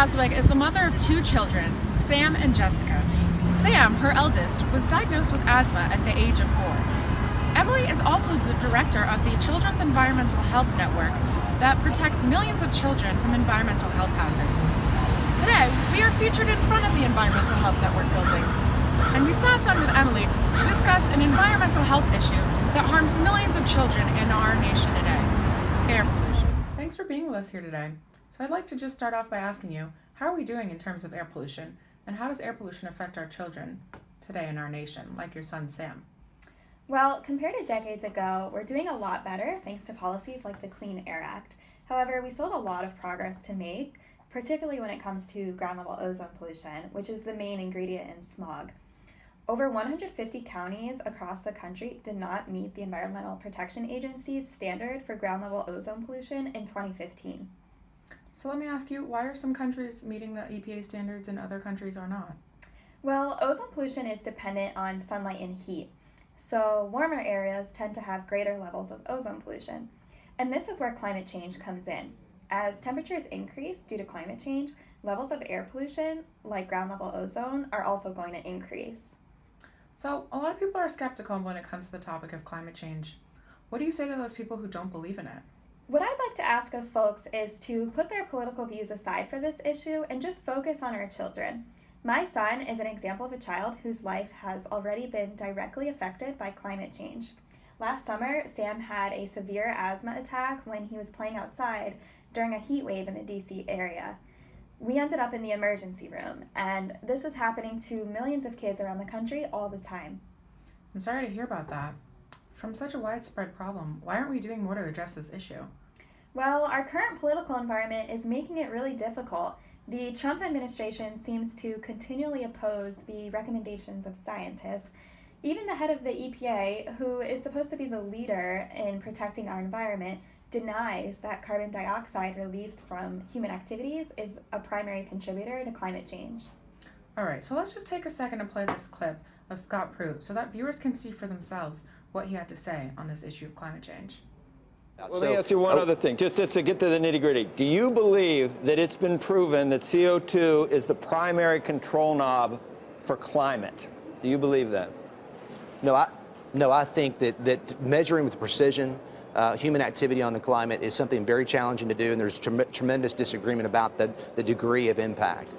Lazowick is the mother of two children, Sam and Jessica. Sam, her eldest, was diagnosed with asthma at the age of 4. Emily is also the director of the Children's Environmental Health Network that protects millions of children from environmental health hazards. Today, we are featured in front of the Environmental Health Network building, and we sat down with Emily to discuss an environmental health issue that harms millions of children in our nation today: air pollution. Thanks for being with us here today. So I'd like to just start off by asking you, how are we doing in terms of air pollution, and how does air pollution affect our children today in our nation, like your son Sam? Well, compared to decades ago, we're doing a lot better thanks to policies like the Clean Air Act. However, we still have a lot of progress to make, particularly when it comes to ground-level ozone pollution, which is the main ingredient in smog. Over 150 counties across the country did not meet the Environmental Protection Agency's standard for ground-level ozone pollution in 2015. So let me ask you, why are some countries meeting the EPA standards and other countries are not? Well, ozone pollution is dependent on sunlight and heat. So warmer areas tend to have greater levels of ozone pollution. And this is where climate change comes in. As temperatures increase due to climate change, levels of air pollution, like ground level ozone, are also going to increase. So a lot of people are skeptical when it comes to the topic of climate change. What do you say to those people who don't believe in it? What I'd like to ask of folks is to put their political views aside for this issue and just focus on our children. My son is an example of a child whose life has already been directly affected by climate change. Last summer, Sam had a severe asthma attack when he was playing outside during a heat wave in the DC area. We ended up in the emergency room, and this is happening to millions of kids around the country all the time. I'm sorry to hear about that. From such a widespread problem, why aren't we doing more to address this issue? Well, our current political environment is making it really difficult. The Trump administration seems to continually oppose the recommendations of scientists. Even the head of the EPA, who is supposed to be the leader in protecting our environment, denies that carbon dioxide released from human activities is a primary contributor to climate change. All right, so let's just take a second to play this clip of Scott Pruitt so that viewers can see for themselves what he had to say on this issue of climate change. Well, let me ask you one other thing, just to get to the nitty-gritty. Do you believe that it's been proven that CO2 is the primary control knob for climate? Do you believe that? No, I think that measuring with precision human activity on the climate is something very challenging to do, and there's tremendous disagreement about the degree of impact.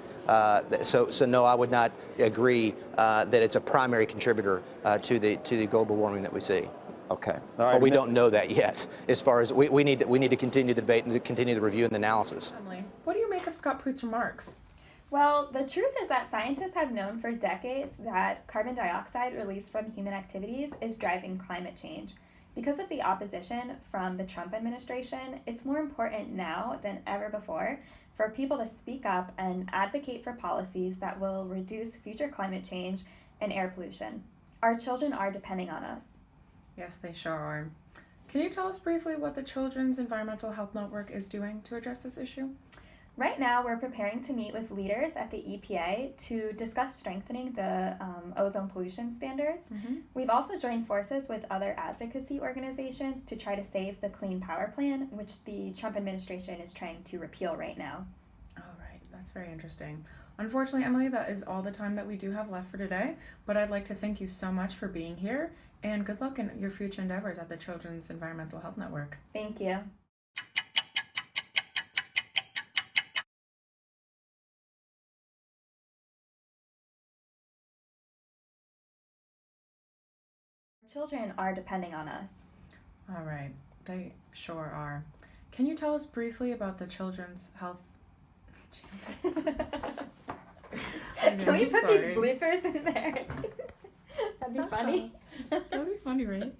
So no, I would not agree that it's a primary contributor to the global warming that we see. Okay. All right. But we don't know that yet. As far as we need to continue the debate and to continue the review and the analysis. Emily, what do you make of Scott Pruitt's remarks? Well, the truth is that scientists have known for decades that carbon dioxide released from human activities is driving climate change. Because of the opposition from the Trump administration, it's more important now than ever before for people to speak up and advocate for policies that will reduce future climate change and air pollution. Our children are depending on us. Yes, they sure are. Can you tell us briefly what the Children's Environmental Health Network is doing to address this issue? Right now, we're preparing to meet with leaders at the EPA to discuss strengthening the ozone pollution standards. Mm-hmm. We've also joined forces with other advocacy organizations to try to save the Clean Power Plan, which the Trump administration is trying to repeal right now. All right, that's very interesting. Unfortunately, Emily, that is all the time that we do have left for today, but I'd like to thank you so much for being here, and good luck in your future endeavors at the Children's Environmental Health Network. Thank you. Children are depending on us. All right, they sure are. Can you tell us briefly about the Children's Health? Can we put these bloopers in there? That'd be funny. That'd be funny, right?